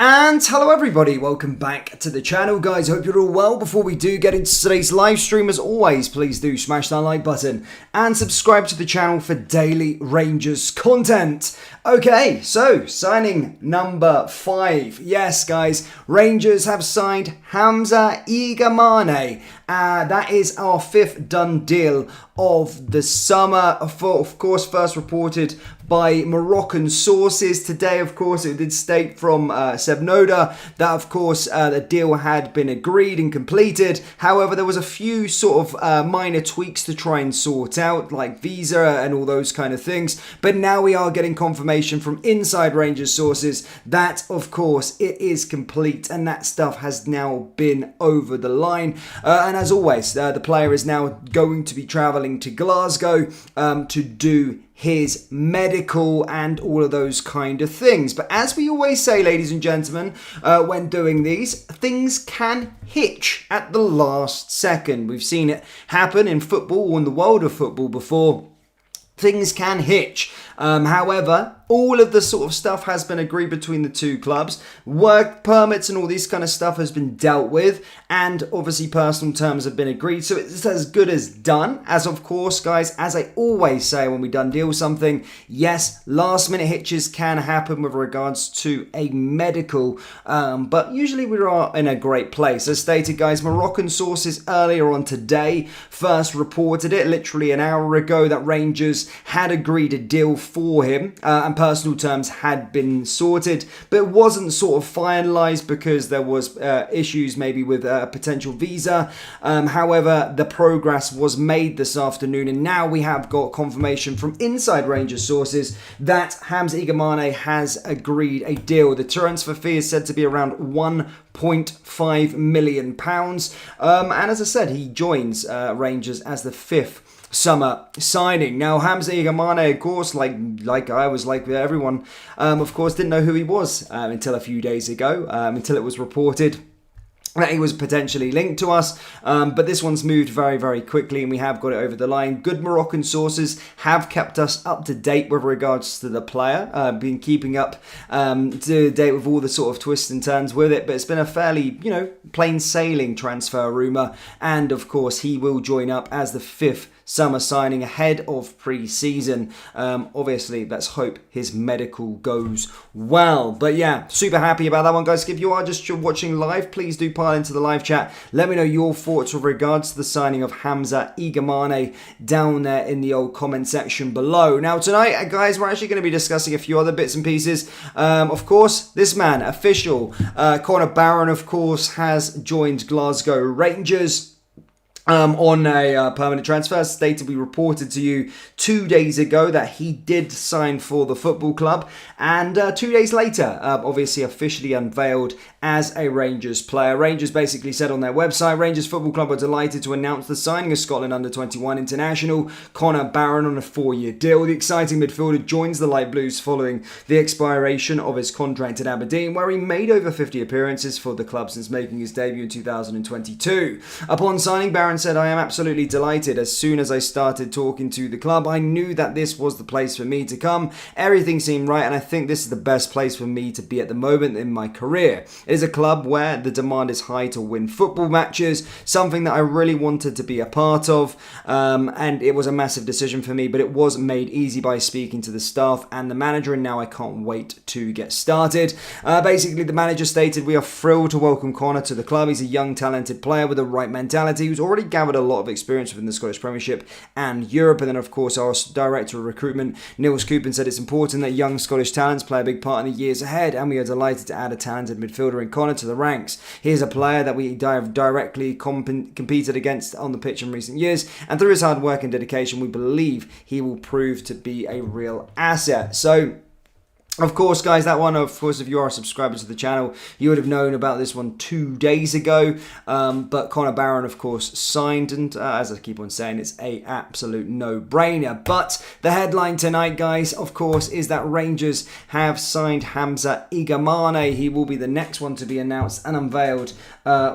And hello everybody, welcome back to the channel guys, hope you're all well. Before we do get into today's live stream, as always, please do smash that like button and subscribe to the channel for daily Rangers content. Okay, so signing number 5. Yes guys, Rangers have signed Hamza Igam Mane. That is our 5th done deal of the summer. Of course, first reported by Moroccan sources. Today, of course, it did state from Sebnoda that, of course, the deal had been agreed and completed. However, there was a few sort of minor tweaks to try and sort out, like visa and all those kind of things. But now we are getting confirmation from inside Rangers sources that, of course, it is complete and that stuff has now been over the line. And as always, the player is now going to be travelling to Glasgow to do his medical and all of those kind of things. But as we always say, ladies and gentlemen, when doing these, things can hitch at the last second. We've seen it happen in football or in the world of football before. Things can hitch. However, all of the sort of stuff has been agreed between the two clubs. Work permits and all this kind of stuff has been dealt with. And obviously personal terms have been agreed. So it's as good as done. As of course, guys, as I always say when we done deal something, yes, last minute hitches can happen with regards to a medical. But usually we are in a great place. As stated, guys, Moroccan sources earlier on today first reported it literally an hour ago that Rangers had agreed a deal for him and personal terms had been sorted, but it wasn't sort of finalized because there was issues maybe with a potential visa. However, the progress was made this afternoon and now we have got confirmation from inside Rangers sources that Hamza Igam Mane has agreed a deal. The transfer fee is said to be around £1.5 million. And as I said, he joins Rangers as the 5th summer signing. Now, Hamza Igam Mane, of course, like I was like with everyone, of course, didn't know who he was until a few days ago, until it was reported that he was potentially linked to us, but this one's moved very, very quickly and we have got it over the line. Good Moroccan sources have kept us up to date with regards to the player, been keeping up to date with all the sort of twists and turns with it, but it's been a fairly, plain sailing transfer rumour, and of course he will join up as the 5th summer signing ahead of pre-season. Obviously, let's hope his medical goes well. But yeah, super happy about that one, guys. If you are just watching live, please do pile into the live chat. Let me know your thoughts with regards to the signing of Hamza Igam Mane down there in the old comment section below. Now, tonight, guys, we're actually going to be discussing a few other bits and pieces. Of course, this man, official, Connor Barron, of course, has joined Glasgow Rangers on a permanent transfer. Stated, we reported to you 2 days ago that he did sign for the football club, and 2 days later, obviously officially unveiled as a Rangers player. Rangers basically said on their website, Rangers Football Club were delighted to announce the signing of Scotland under-21 international Connor Barron on a 4-year deal. The exciting midfielder joins the Light Blues following the expiration of his contract at Aberdeen, where he made over 50 appearances for the club since making his debut in 2022. Upon signing, Barron said, "I am absolutely delighted. As soon as I started talking to the club, I knew that this was the place for me to come. Everything seemed right, and I think this is the best place for me to be at the moment in my career. It is a club where the demand is high to win football matches, something that I really wanted to be a part of, and it was a massive decision for me, but it was made easy by speaking to the staff and the manager, and now I can't wait to get started." Basically, the manager stated, "We are thrilled to welcome Connor to the club. He's a young, talented player with the right mentality who's already gathered a lot of experience within the Scottish Premiership and Europe." And then, of course, our director of recruitment, Niels Coupin, said, "It's important that young Scottish talents play a big part in the years ahead, and we are delighted to add a talented midfielder in Connor to the ranks. He is a player that we have directly competed against on the pitch in recent years, and through his hard work and dedication, we believe he will prove to be a real asset." So, of course, guys, that one, of course, if you are a subscriber to the channel, you would have known about this one 2 days ago. But Connor Barron, of course, signed, and as I keep on saying, it's a absolute no-brainer. But the headline tonight, guys, of course, is that Rangers have signed Hamza Igam Mane. He will be the next one to be announced and unveiled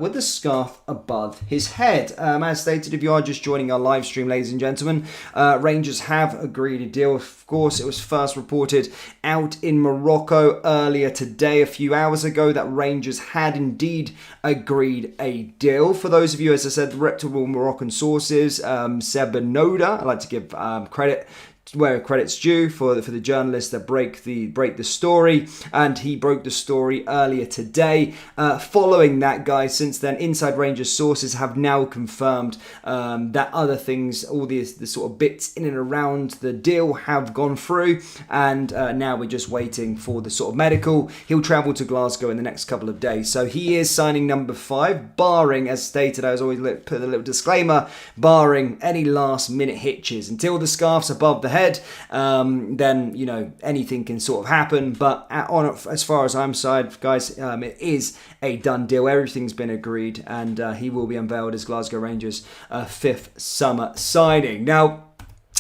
with the scarf above his head. As stated, if you are just joining our live stream, ladies and gentlemen, Rangers have agreed a deal. Of course, it was first reported out in Morocco earlier today, a few hours ago, that Rangers had indeed agreed a deal. For those of you, as I said, reputable Moroccan sources, Seb Noda, I like to give credit where credit's due for the journalists that break the story, and he broke the story earlier today. Following that, guys, since then, Inside Rangers sources have now confirmed that other things, all the sort of bits in and around the deal have gone through, and now we're just waiting for the sort of medical. He'll travel to Glasgow in the next couple of days, so he is signing number 5, barring, as stated, I was always put a little disclaimer, barring any last minute hitches. Until the scarf's above the head, then, you know, anything can sort of happen. But as far as I'm side, guys, it is a done deal. Everything's been agreed, and he will be unveiled as Glasgow Rangers' 5th summer signing. Now,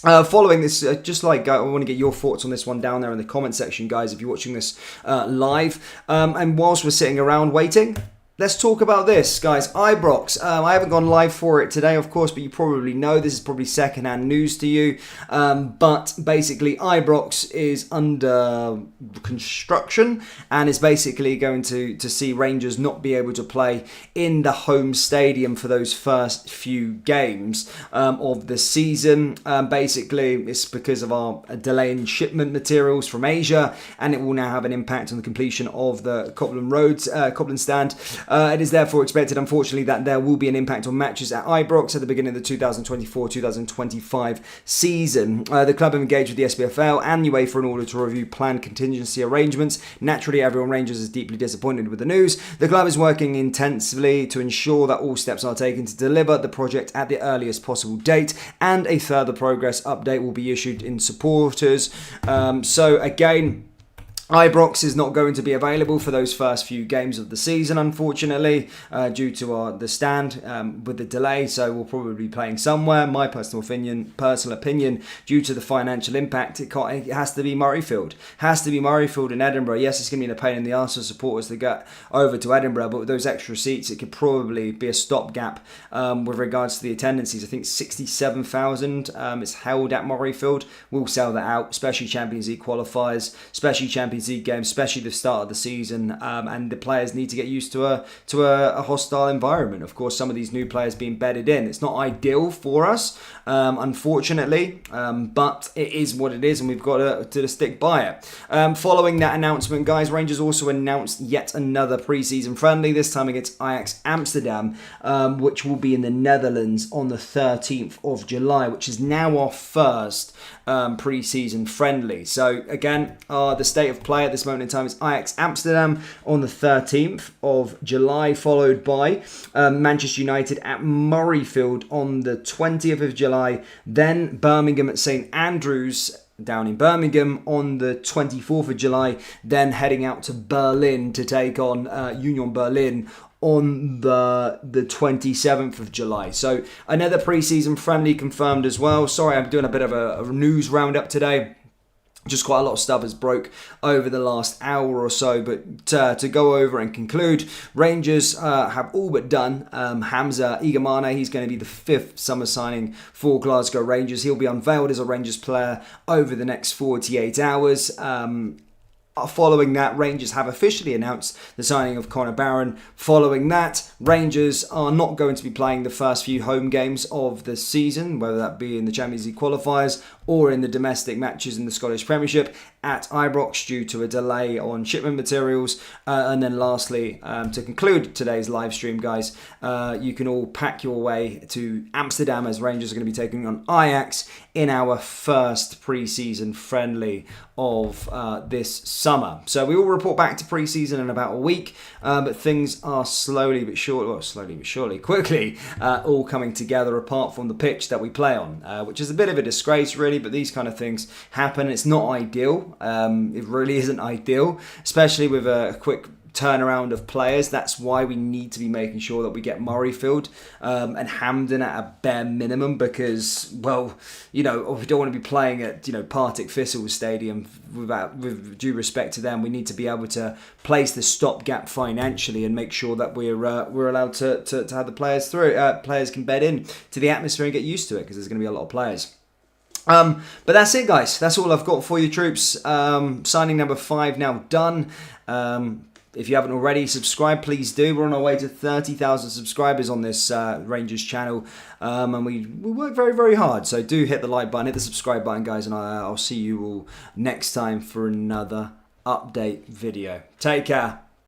following this, I want to get your thoughts on this one down there in the comment section, guys, if you're watching this live. And whilst we're sitting around waiting, let's talk about this, guys. Ibrox. I haven't gone live for it today, of course, but you probably know this is probably second-hand news to you. But basically, Ibrox is under construction and is basically going to see Rangers not be able to play in the home stadium for those first few games of the season. Basically, it's because of our delay in shipment materials from Asia, and it will now have an impact on the completion of the Copland stand. It is therefore expected, unfortunately, that there will be an impact on matches at Ibrox at the beginning of the 2024-2025 season. The club have engaged with the SPFL and UEFA in order to review planned contingency arrangements. Naturally, everyone Rangers is deeply disappointed with the news. The club is working intensively to ensure that all steps are taken to deliver the project at the earliest possible date, and a further progress update will be issued in supporters. So again, Ibrox is not going to be available for those first few games of the season, unfortunately, due to the stand with the delay. So we'll probably be playing somewhere. My personal opinion, due to the financial impact, it has to be Murrayfield. Has to be Murrayfield in Edinburgh. Yes, it's going to be a pain in the arse for supporters to get over to Edinburgh, but with those extra seats, it could probably be a stopgap with regards to the attendances. I think 67,000 is held at Murrayfield. We'll sell that out, especially Champions League qualifiers, especially Champions League games, especially the start of the season, and the players need to get used to a hostile environment. Of course, some of these new players being bedded in, it's not ideal for us, unfortunately, but it is what it is, and we've got to stick by it. Following that announcement, guys, Rangers also announced yet another pre-season friendly, this time against Ajax Amsterdam, which will be in the Netherlands on the 13th of July, which is now our first pre-season friendly. So again, the state of play at this moment in time is Ajax Amsterdam on the 13th of July, followed by Manchester United at Murrayfield on the 20th of July, then Birmingham at St Andrews down in Birmingham on the 24th of July, then heading out to Berlin to take on Union Berlin on the 27th of July. So another pre-season friendly confirmed as well. Sorry, I'm doing a bit of a news roundup today. Just quite a lot of stuff has broke over the last hour or so, but to go over and conclude, Rangers have all but done Hamza Igam Mane. He's going to be the 5th summer signing for Glasgow Rangers. He'll be unveiled as a Rangers player over the next 48 hours. Following that, Rangers have officially announced the signing of Connor Barron. Following that, Rangers are not going to be playing the first few home games of the season, whether that be in the Champions League qualifiers or in the domestic matches in the Scottish Premiership at Ibrox due to a delay on shipment materials. And then lastly, to conclude today's live stream, guys, you can all pack your way to Amsterdam as Rangers are going to be taking on Ajax in our first pre-season friendly of this summer. So we will report back to pre-season in about a week, but things are slowly but surely, quickly all coming together apart from the pitch that we play on, which is a bit of a disgrace really, but these kind of things happen. It's not ideal. It really isn't ideal, especially with a quick turnaround of players. That's why we need to be making sure that we get Murrayfield and Hampden at a bare minimum, because, well, you know, we don't want to be playing at, you know, Partick Thistle Stadium. With due respect to them, we need to be able to place the stopgap financially and make sure that we're allowed to have the players through. Players can bed in to the atmosphere and get used to it, because there's going to be a lot of players. But that's it, guys. That's all I've got for you, troops. Signing number 5 now done. If you haven't already, subscribe, please do. We're on our way to 30,000 subscribers on this Rangers channel. And we work very, very hard. So do hit the like button, hit the subscribe button, guys. And I'll see you all next time for another update video. Take care.